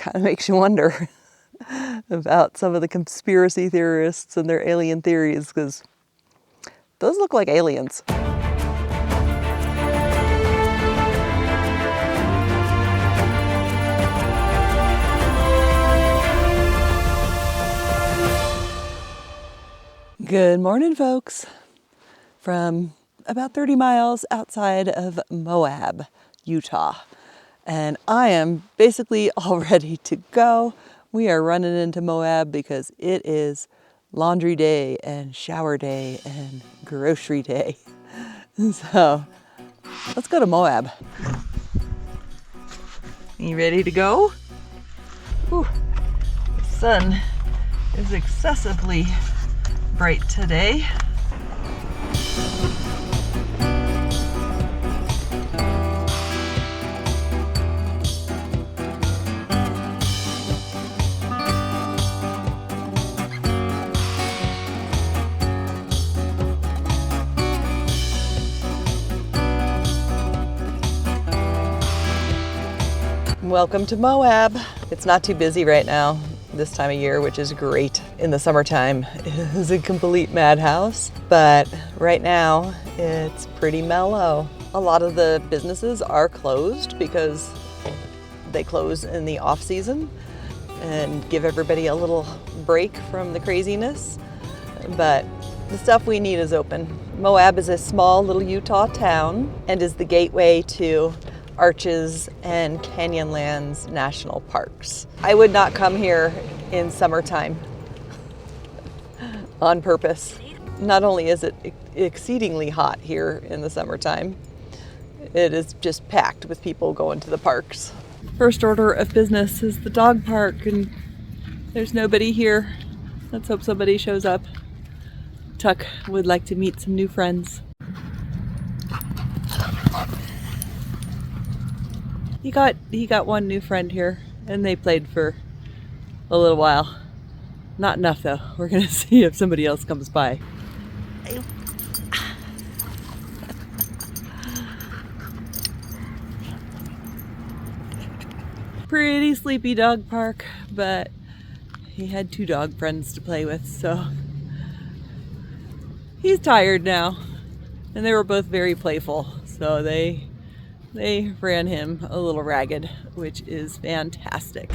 kind of makes you wonder about some of the conspiracy theorists and their alien theories, because those look like aliens. Good morning, folks, from about 30 miles outside of Moab, Utah. And I am basically all ready to go. We are running into Moab because it is laundry day and shower day and grocery day. So let's go to Moab. You ready to go? Whew. The sun is excessively bright today. Welcome to Moab. It's not too busy right now this time of year, which is great. In the summertime, it is a complete madhouse, but right now it's pretty mellow. A lot of the businesses are closed because they close in the off season and give everybody a little break from the craziness, but the stuff we need is open. Moab is a small little Utah town and is the gateway to Arches and Canyonlands National Parks. I would not come here in summertime on purpose. Not only is it exceedingly hot here in the summertime, it is just packed with people going to the parks. First order of business is the dog park, and there's nobody here. Let's hope somebody shows up. Tuk would like to meet some new friends. He got one new friend here, and they played for a little while. Not enough though. We're gonna see if somebody else comes by. Pretty sleepy dog park, but he had two dog friends to play with, so he's tired now. And they were both very playful, so they ran him a little ragged, which is fantastic.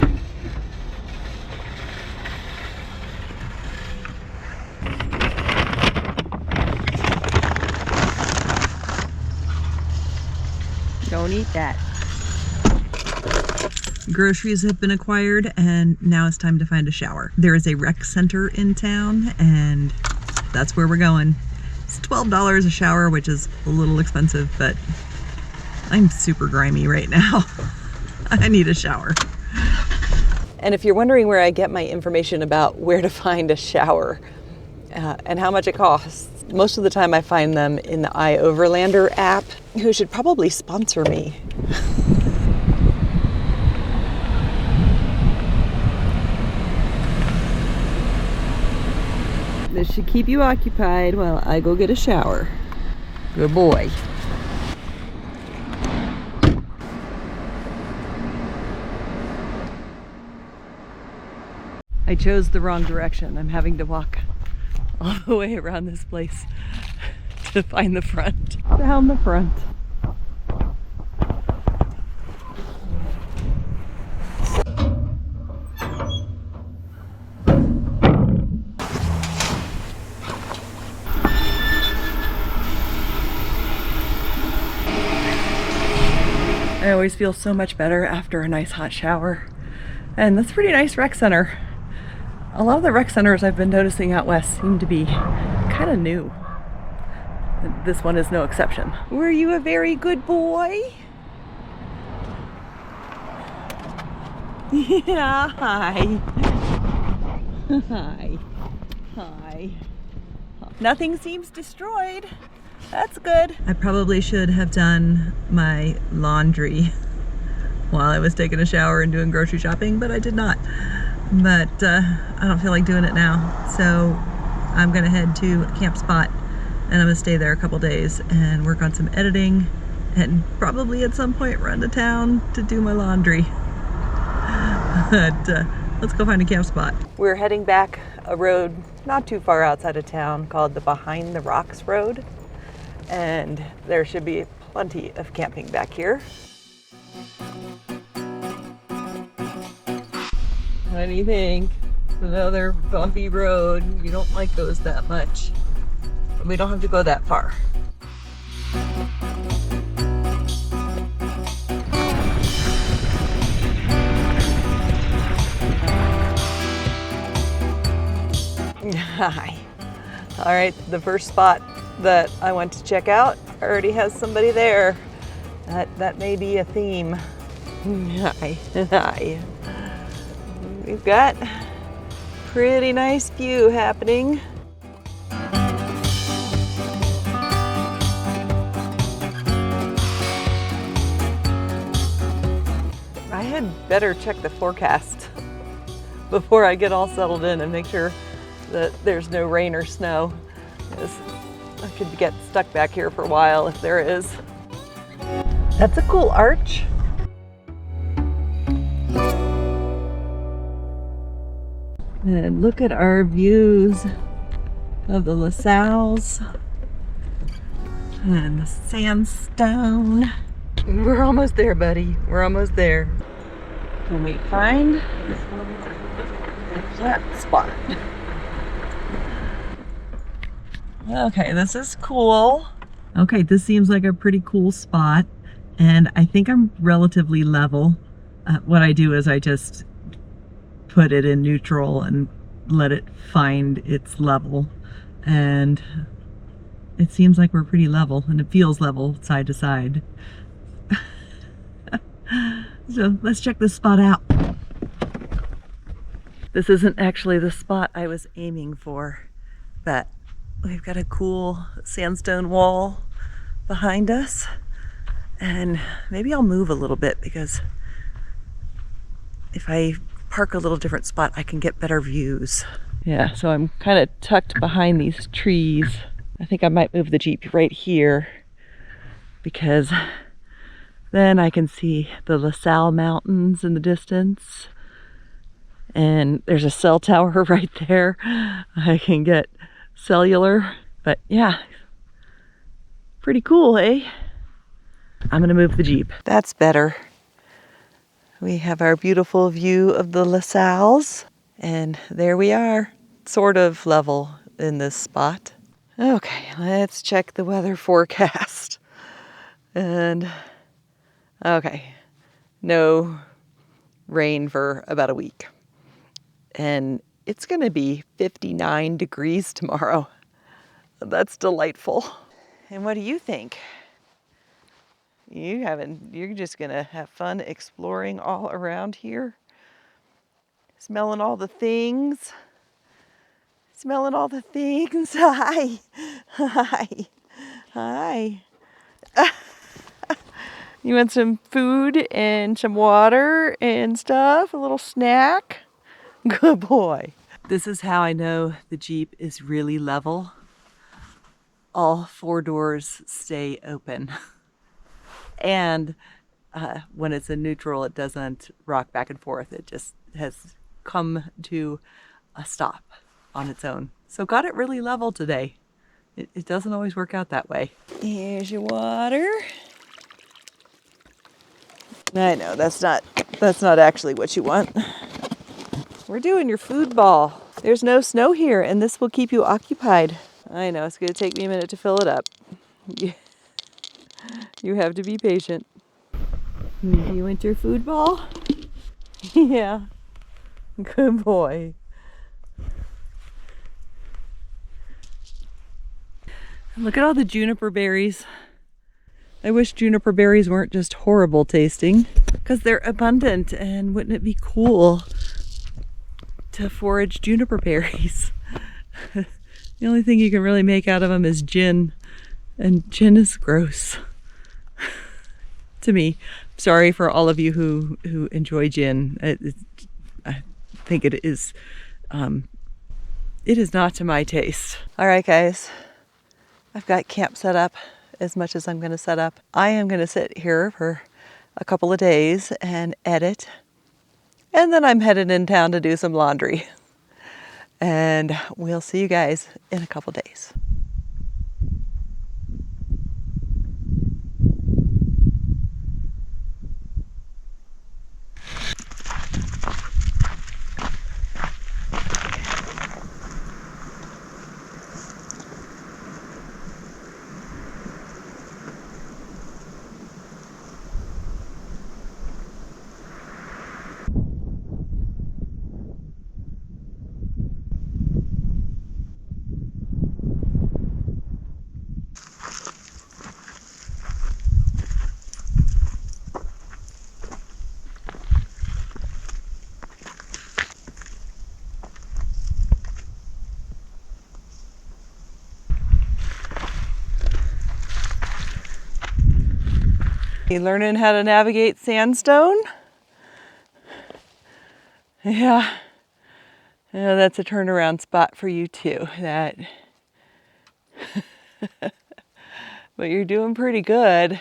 Don't eat that. Groceries have been acquired, and now it's time to find a shower. There is a rec center in town, and that's where we're going. It's $12 a shower, which is a little expensive, but I'm super grimy right now. I need a shower. And if you're wondering where I get my information about where to find a shower and how much it costs, most of the time I find them in the iOverlander app, who should probably sponsor me. This should keep you occupied while I go get a shower. Good boy. I chose the wrong direction. I'm having to walk all the way around this place to find the front. Down the front. I always feel so much better after a nice hot shower. And that's a pretty nice rec center. A lot of the rec centers I've been noticing out west seem to be kind of new. This one is no exception. Were you a very good boy? Yeah, hi. Hi. Hi. Nothing seems destroyed. That's good. I probably should have done my laundry while I was taking a shower and doing grocery shopping, but I did not. But I don't feel like doing it now. So I'm gonna head to a camp spot and I'm gonna stay there a couple days and work on some editing and probably at some point run to town to do my laundry. but let's go find a camp spot. We're heading back a road not too far outside of town called the Behind the Rocks Road, and there should be plenty of camping back here. What do you think? Another bumpy road. You don't like those that much. We don't have to go that far. Hi. All right, the first spot that I went to check out already has somebody there. That may be a theme. Hi. We've got pretty nice view happening. I had better check the forecast before I get all settled in and make sure that there's no rain or snow, because I could get stuck back here for a while if there is. That's a cool arch. And look at our views of the LaSalle's and the Sandstone. We're almost there, buddy. We're almost there. Can we find a flat spot? Okay, this is cool. Okay, this seems like a pretty cool spot, and I think I'm relatively level. What I do is I just put it in neutral and let it find its level, and it seems like we're pretty level, and it feels level side to side. So let's check this spot out. This isn't actually the spot I was aiming for, but we've got a cool sandstone wall behind us, and maybe I'll move a little bit, because if I park a little different spot I can get better views. Yeah, so I'm kind of tucked behind these trees. I think I might move the Jeep right here, because then I can see the LaSalle Mountains in the distance, and there's a cell tower right there. I can get cellular, but yeah, pretty cool, eh? I'm gonna move the Jeep. That's better. We have our beautiful view of the LaSalle's, and there we are, sort of level in this spot. Okay, let's check the weather forecast. And okay, no rain for about a week. And it's gonna be 59 degrees tomorrow. That's delightful. And what do you think? You're just gonna have fun exploring all around here? Smelling all the things? Smelling all the things? Hi. Hi. Hi. You want some food and some water and stuff? A little snack? Good boy. This is how I know the Jeep is really level. All four doors stay open. And when it's in neutral, it doesn't rock back and forth. It just has come to a stop on its own. So got it really level today. It doesn't always work out that way. Here's your water. I know, that's not actually what you want. We're doing your food ball. There's no snow here, and this will keep you occupied. I know, it's gonna take me a minute to fill it up. You have to be patient. You want your food ball? Yeah. Good boy. Look at all the juniper berries. I wish juniper berries weren't just horrible tasting, because they're abundant, and wouldn't it be cool to forage juniper berries? The only thing you can really make out of them is gin, and gin is gross to me. Sorry for all of you who enjoy gin. I think it is not to my taste. All right, guys, I've got camp set up as much as I'm going to set up. I am going to sit here for a couple of days and edit And then I'm headed in town to do some laundry. And we'll see you guys in a couple days. You learning how to navigate Sandstone? Yeah. Yeah, that's a turnaround spot for you too. But you're doing pretty good.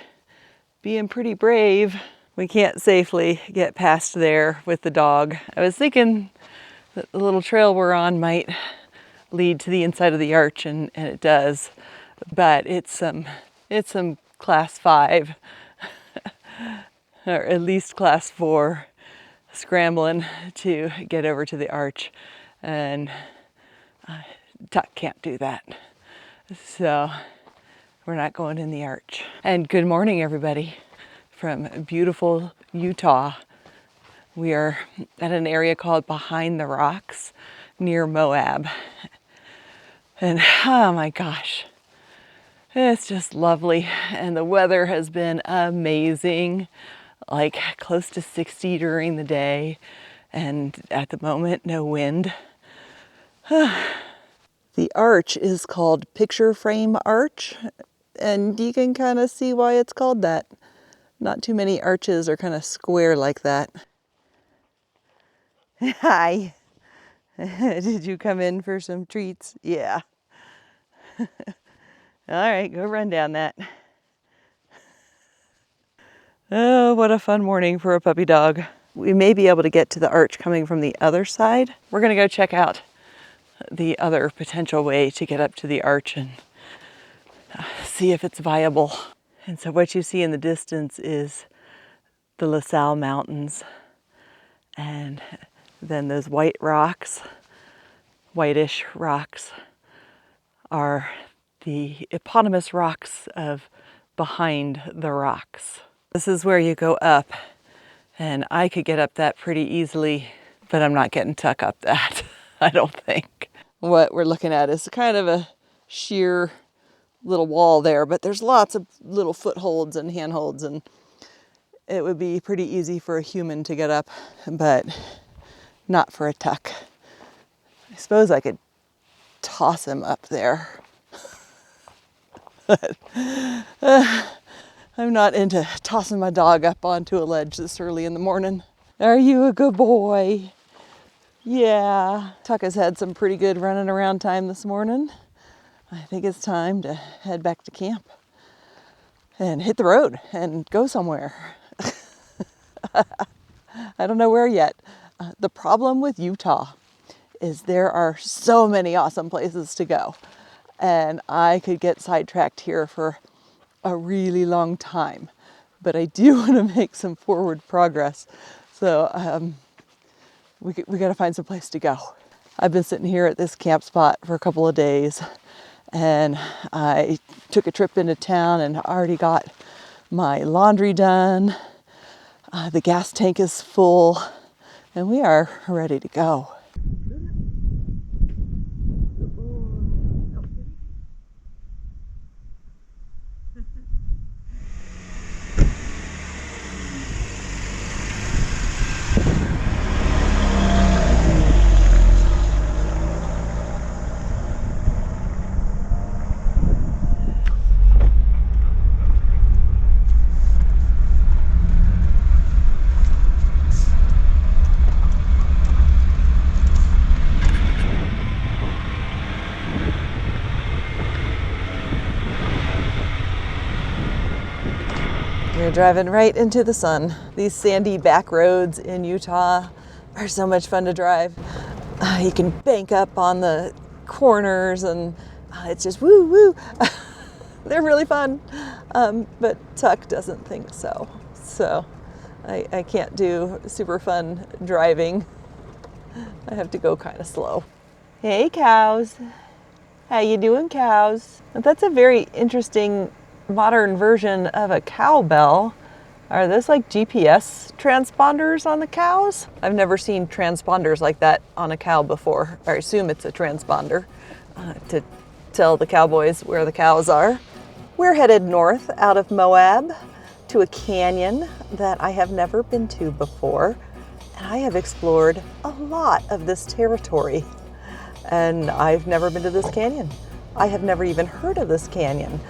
Being pretty brave. We can't safely get past there with the dog. I was thinking that the little trail we're on might lead to the inside of the arch, and it does. But it's some class 5 or at least class 4 scrambling to get over to the arch, and Tuck can't do that. So we're not going in the arch. And good morning, everybody, from beautiful Utah. We are at an area called Behind the Rocks near Moab. And oh my gosh, it's just lovely. And the weather has been amazing, like close to 60 during the day. And at the moment, no wind. The arch is called Picture Frame Arch, and you can kind of see why it's called that. Not too many arches are kind of square like that. Hi. Did you come in for some treats? Yeah. All right, go run down that. Oh, what a fun morning for a puppy dog. We may be able to get to the arch coming from the other side. We're gonna go check out the other potential way to get up to the arch and see if it's viable. And so what you see in the distance is the La Salle Mountains, and then those white rocks, whitish rocks, are the eponymous rocks of Behind the Rocks. This is where you go up, and I could get up that pretty easily, but I'm not getting Tuck up that, I don't think. What we're looking at is kind of a sheer little wall there, but there's lots of little footholds and handholds, and it would be pretty easy for a human to get up, but not for a Tuck. I suppose I could toss him up there. But I'm not into tossing my dog up onto a ledge this early in the morning. Are you a good boy? Yeah. Tuck has had some pretty good running around time this morning. I think it's time to head back to camp and hit the road and go somewhere. I don't know where yet. The problem with Utah is there are so many awesome places to go, and I could get sidetracked here for a really long time, but I do want to make some forward progress. So we got to find some place to go. I've been sitting here at this camp spot for a couple of days, and I took a trip into town and already got my laundry done. The gas tank is full, and we are ready to go. We're driving right into the sun. These sandy back roads in Utah, are so much fun to drive. You can bank up on the corners and it's just woo woo. They're really fun, but Tuk doesn't think so. So I can't do super fun driving. I have to go kind of slow. Hey cows, how you doing, cows? That's a very interesting modern version of a cowbell. Are those like GPS transponders on the cows? I've never seen transponders like that on a cow before. I assume it's a transponder to tell the cowboys where the cows are. We're headed north out of Moab to a canyon that I have never been to before. And I have explored a lot of this territory. And I've never been to this canyon. I have never even heard of this canyon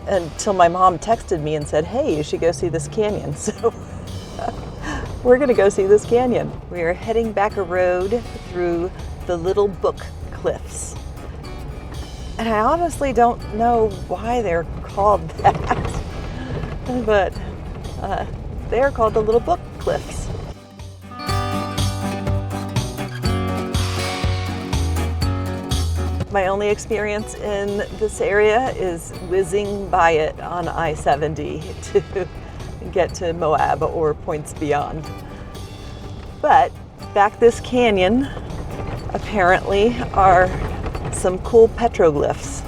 until my mom texted me and said, hey, you should go see this canyon. So we're gonna go see this canyon. We are heading back a road through the Little Book Cliffs. And I honestly don't know why they're called that, but they are called the Little Book Cliffs. My only experience in this area is whizzing by it on I-70 to get to Moab or points beyond. But back this canyon apparently are some cool petroglyphs.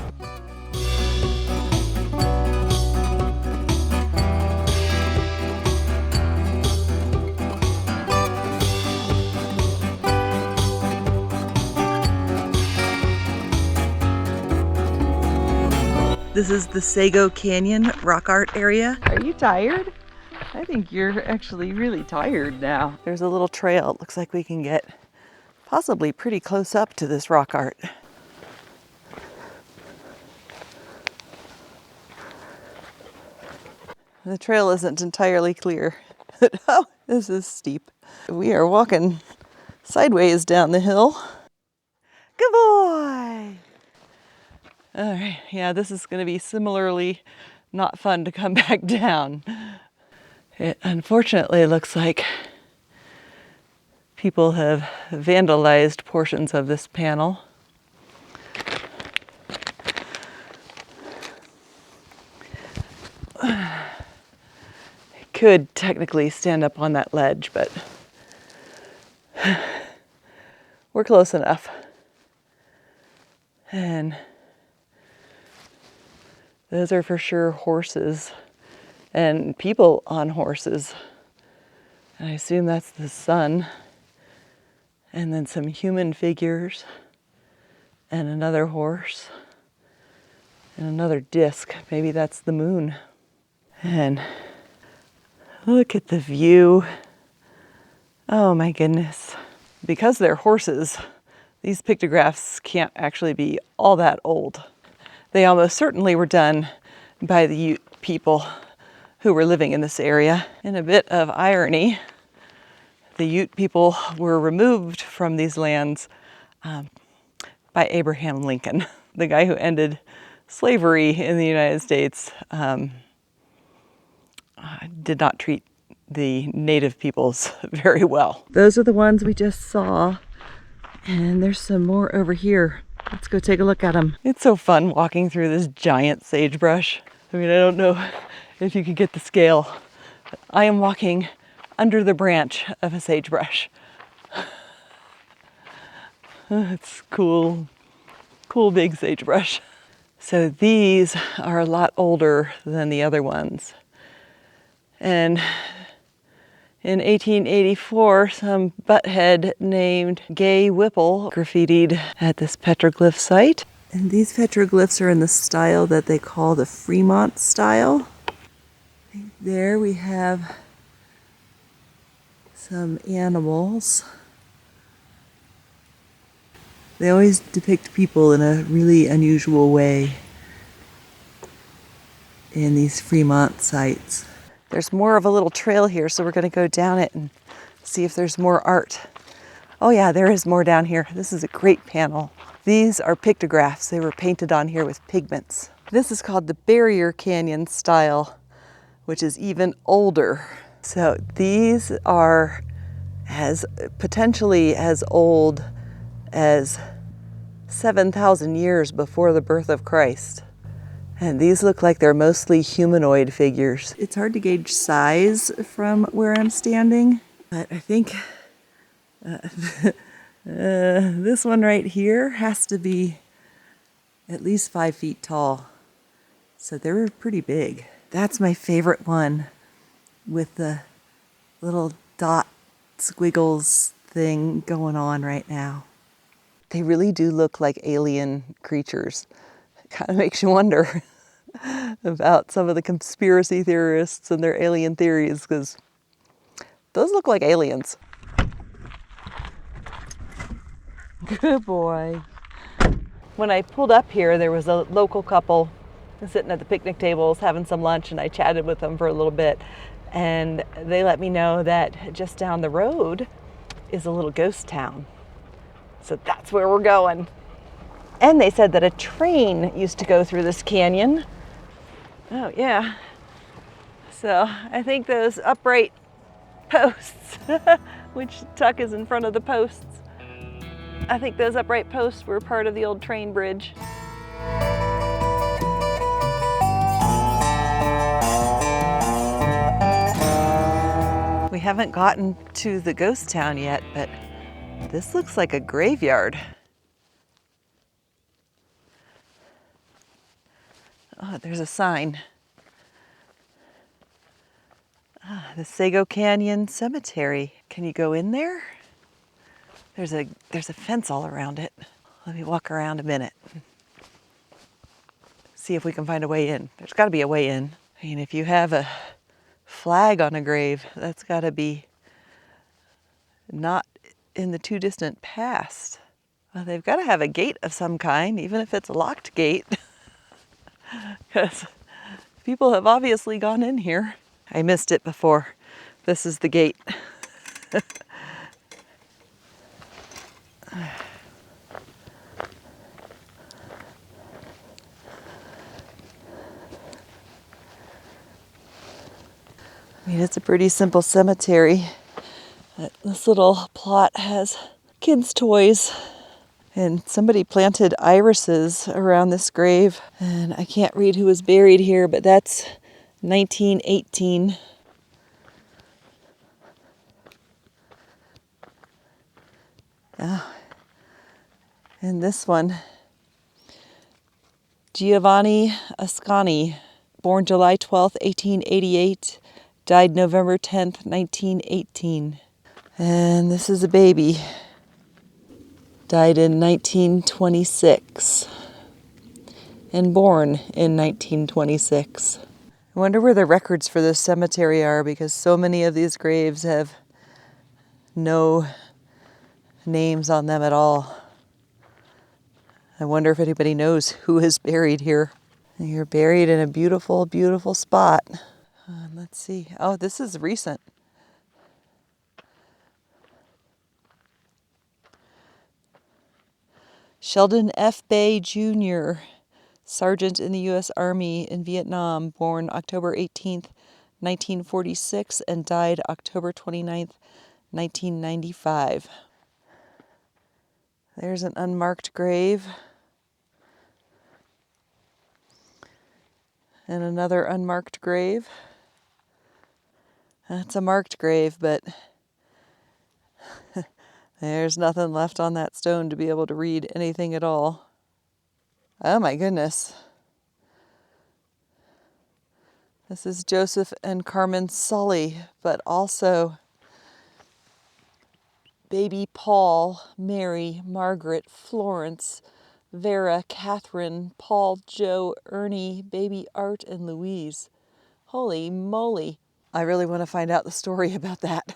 This is the Sego Canyon rock art area. Are you tired? I think you're actually really tired now. There's a little trail. It looks like we can get possibly pretty close up to this rock art. The trail isn't entirely clear. Oh, this is steep. We are walking sideways down the hill. Good boy! All right, yeah, this is going to be similarly not fun to come back down. It unfortunately looks like people have vandalized portions of this panel. I could technically stand up on that ledge, but we're close enough. And those are for sure horses and people on horses. And I assume that's the sun. And then some human figures and another horse and another disc. Maybe that's the moon. And look at the view. Oh my goodness. Because they're horses, these pictographs can't actually be all that old. They almost certainly were done by the Ute people who were living in this area. In a bit of irony, the Ute people were removed from these lands by Abraham Lincoln, the guy who ended slavery in the United States. Did not treat the native peoples very well. Those are the ones we just saw, and there's some more over here. Let's go take a look at them. It's so fun walking through this giant sagebrush. I mean, I don't know if you could get the scale. I am walking under the branch of a sagebrush. It's cool, cool big sagebrush. So these are a lot older than the other ones. And in 1884, some butthead named Gay Whipple graffitied at this petroglyph site. And these petroglyphs are in the style that they call the Fremont style. There we have some animals. They always depict people in a really unusual way in these Fremont sites. There's more of a little trail here, so we're going to go down it and see if there's more art. Oh yeah, there is more down here. This is a great panel. These are pictographs. They were painted on here with pigments. This is called the Barrier Canyon style, which is even older. So these are as potentially as old as 7,000 years before the birth of Christ. And these look like they're mostly humanoid figures. It's hard to gauge size from where I'm standing, but I think this one right here has to be at least 5 feet tall. So they're pretty big. That's my favorite one with the little dot squiggles thing going on right now. They really do look like alien creatures. It kind of makes you wonder about some of the conspiracy theorists and their alien theories, because those look like aliens. Good boy. When I pulled up here, there was a local couple sitting at the picnic tables having some lunch, and I chatted with them for a little bit, and they let me know that just down the road is a little ghost town. So that's where we're going. And they said that a train used to go through this canyon. Oh yeah. So I think those upright posts, which Tuk is in front of the posts, I think those upright posts were part of the old train bridge. We haven't gotten to the ghost town yet, but this looks like a graveyard. Oh, there's a sign. The Sego Canyon Cemetery. Can you go in there? There's a fence all around it. Let me walk around a minute. See if we can find a way in. There's got to be a way in. I mean, if you have a flag on a grave, that's got to be not in the too distant past. Well, they've got to have a gate of some kind, even if it's a locked gate, because people have obviously gone in here. I missed it before. This is the gate. I mean, it's a pretty simple cemetery. This little plot has kids' toys, and somebody planted irises around this grave, and I can't read who was buried here, but that's 1918. And this one, Giovanni Ascani, born July 12th, 1888, died November 10th, 1918. And this is a baby, died in 1926, and born in 1926. I wonder where the records for this cemetery are, because so many of these graves have no names on them at all. I wonder if anybody knows who is buried here. You're buried in a beautiful, beautiful spot. Let's see. Oh, this is recent. Sheldon F. Bay, Jr., Sergeant in the U.S. Army in Vietnam, born October 18th, 1946, and died October 29th, 1995. There's an unmarked grave. And another unmarked grave. That's a marked grave, but there's nothing left on that stone to be able to read anything at all. Oh my goodness. This is Joseph and Carmen Sully, but also baby Paul, Mary, Margaret, Florence, Vera, Catherine, Paul, Joe, Ernie, baby Art, and Louise. Holy moly. I really want to find out the story about that.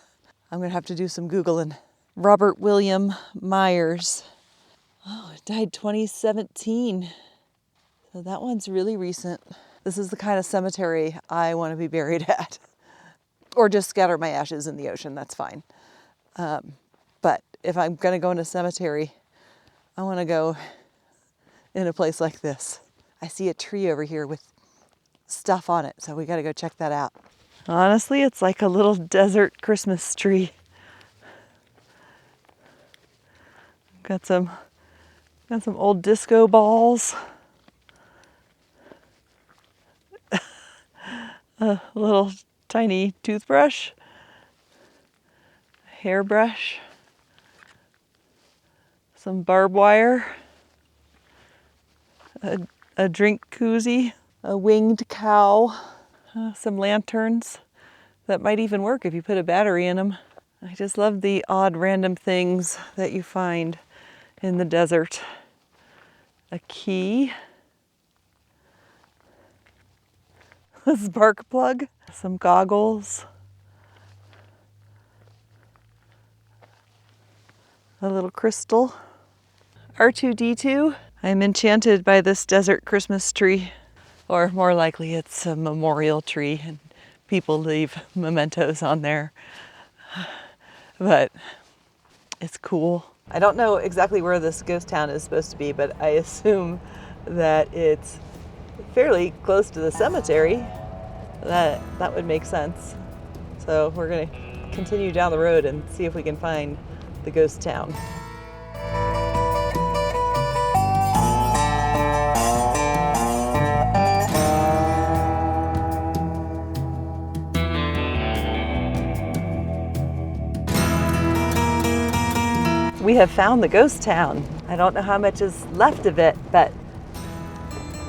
I'm going to have to do some Googling. Robert William Myers. Oh, it died 2017. So that one's really recent. This is the kind of cemetery I want to be buried at. Or just scatter my ashes in the ocean, that's fine. But if I'm going to go in a cemetery, I want to go in a place like this. I see a tree over here with stuff on it, so we got to go check that out. Honestly, it's like a little desert Christmas tree. Got some old disco balls. A little tiny toothbrush, hairbrush, some barbed wire, a drink koozie, a winged cow, some lanterns that might even work if you put a battery in them. I just love the odd random things that you find in the desert. A key, a spark plug, some goggles, a little crystal. R2-D2. I'm enchanted by this desert Christmas tree, or more likely it's a memorial tree and people leave mementos on there, but it's cool. I don't know exactly where this ghost town is supposed to be, but I assume that it's fairly close to the cemetery. That would make sense. So we're gonna continue down the road and see if we can find the ghost town. We have found the ghost town. I don't know how much is left of it, but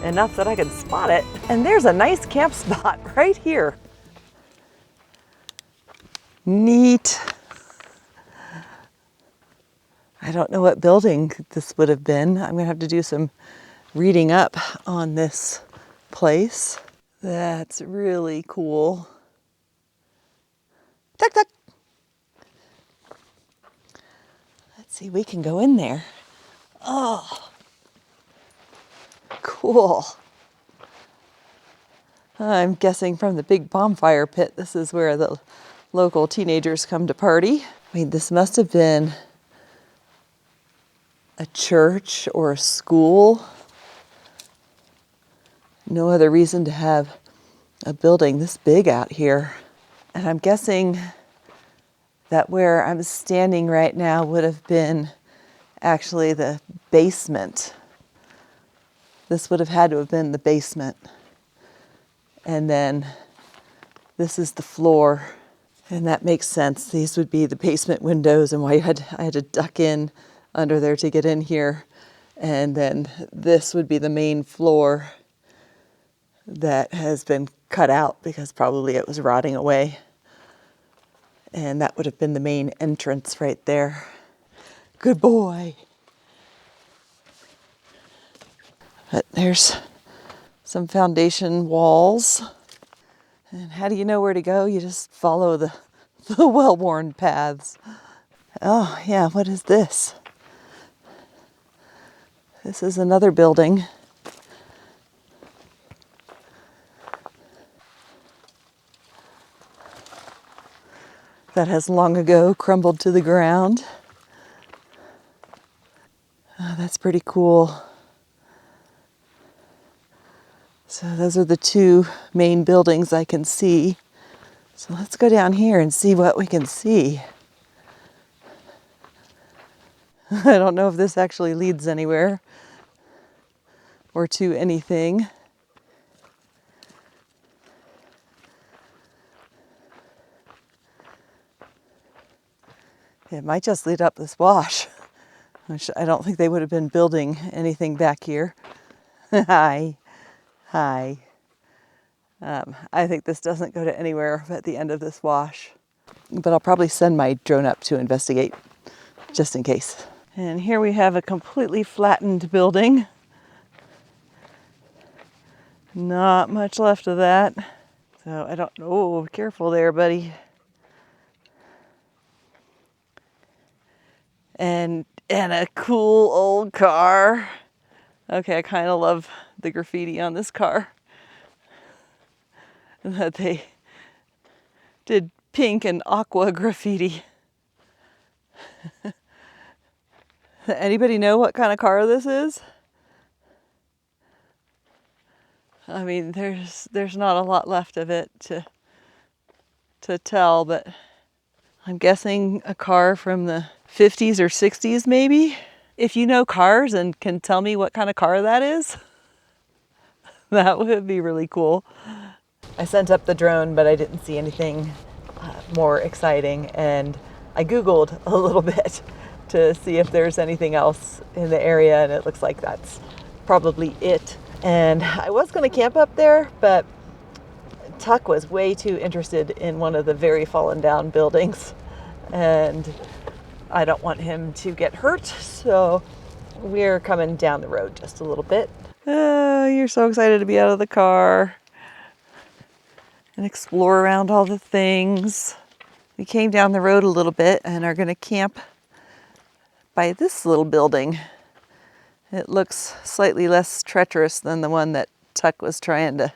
enough that I can spot it. And there's a nice camp spot right here. Neat. I don't know what building this would have been. I'm gonna have to do some reading up on this place. That's really cool. Tuck, tuck. Let's see, we can go in there. Oh, cool. I'm guessing from the big bonfire pit, this is where the local teenagers come to party. I mean, this must have been a church or a school. No other reason to have a building this big out here. And I'm guessing that where I'm standing right now would have been actually the basement. This would have had to have been the basement. And then this is the floor. And that makes sense. These would be the basement windows and why I had to duck in under there to get in here. And then this would be the main floor that has been cut out because probably it was rotting away. And that would have been the main entrance right there. Good boy. But there's some foundation walls. And how do you know where to go? You just follow the well-worn paths. Oh, yeah, what is this? This is another building. That has long ago crumbled to the ground. Oh, that's pretty cool. So those are the two main buildings I can see. So let's go down here and see what we can see. I don't know if this actually leads anywhere or to anything. It might just lead up this wash, which I don't think they would have been building anything back here. Hi. Hi. I think this doesn't go to anywhere at the end of this wash, but I'll probably send my drone up to investigate just in case. And here we have a completely flattened building. Not much left of that. So I don't know. Oh, careful there, buddy. And a cool old car. Okay, I kind of love the graffiti on this car. That they did pink and aqua graffiti. Anybody know what kind of car this is? I mean, there's not a lot left of it to tell, but I'm guessing a car from the 50s or 60s maybe. If you know cars and can tell me what kind of car that is, that would be really cool. I sent up the drone, but I didn't see anything more exciting, and I Googled a little bit to see if there's anything else in the area, and it looks like that's probably it. And I was going to camp up there, but Tuck was way too interested in one of the very fallen down buildings, and I don't want him to get hurt, so we're coming down the road just a little bit. Oh, you're so excited to be out of the car and explore around all the things. We came down the road a little bit and are going to camp by this little building. It looks slightly less treacherous than the one that Tuck was trying to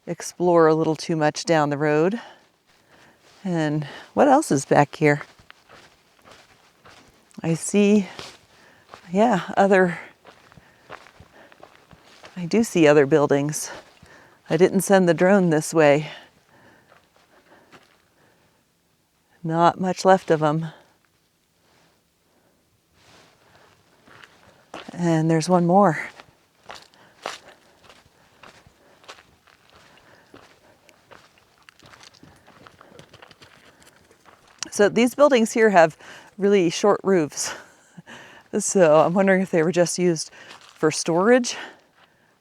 explore a little too much down the road. And what else is back here? I see, I do see other buildings. I didn't send the drone this way. Not much left of them. And there's one more. So these buildings here have really short roofs. So I'm wondering if they were just used for storage.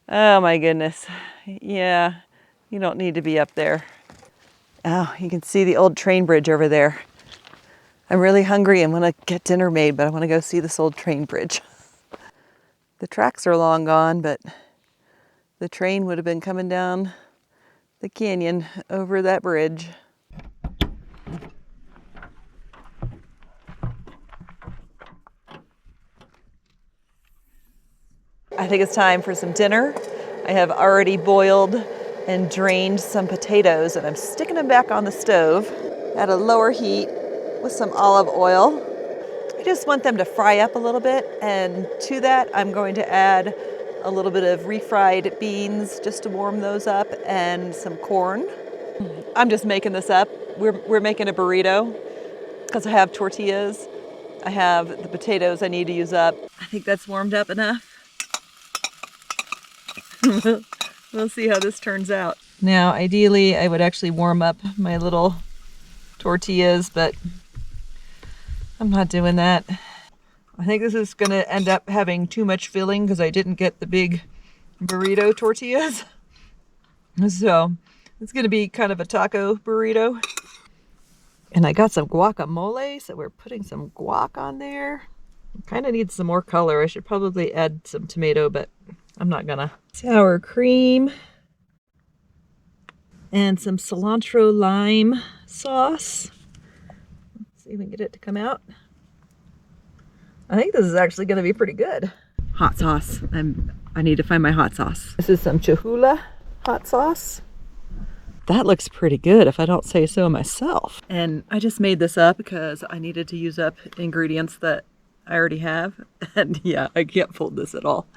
Oh my goodness. Yeah, you don't need to be up there. Oh, you can see the old train bridge over there. I'm really hungry and want to get dinner made, but I want to go see this old train bridge. The tracks are long gone, but the train would have been coming down the canyon over that bridge. I think it's time for some dinner. I have already boiled and drained some potatoes, and I'm sticking them back on the stove at a lower heat with some olive oil. I just want them to fry up a little bit, and to that I'm going to add a little bit of refried beans just to warm those up, and some corn. I'm just making this up. We're making a burrito because I have tortillas. I have the potatoes I need to use up. I think that's warmed up enough. We'll see how this turns out. Now, ideally, I would actually warm up my little tortillas, but I'm not doing that. I think this is going to end up having too much filling because I didn't get the big burrito tortillas. So it's going to be kind of a taco burrito. And I got some guacamole, so we're putting some guac on there. Kind of needs some more color. I should probably add some tomato, but I'm not gonna. Sour cream and some cilantro lime sauce. Let's see if we can get it to come out. I think this is actually gonna be pretty good. Hot sauce. I need to find my hot sauce. This is some Cholula hot sauce. That looks pretty good if I don't say so myself. And I just made this up because I needed to use up ingredients that I already have. And yeah, I can't fold this at all.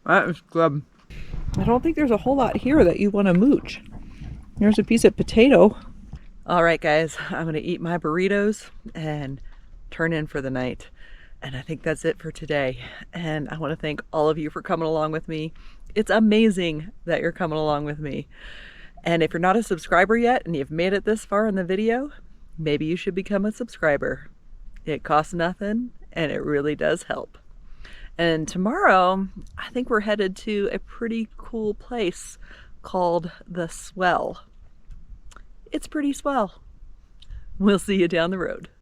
That is good. I don't think there's a whole lot here that you want to mooch. There's a piece of potato. All right, guys, I'm going to eat my burritos and turn in for the night. And I think that's it for today. And I want to thank all of you for coming along with me. It's amazing that you're coming along with me. And if you're not a subscriber yet and you've made it this far in the video, maybe you should become a subscriber. It costs nothing and it really does help. And tomorrow, I think we're headed to a pretty cool place called the Swell. It's pretty swell. We'll see you down the road.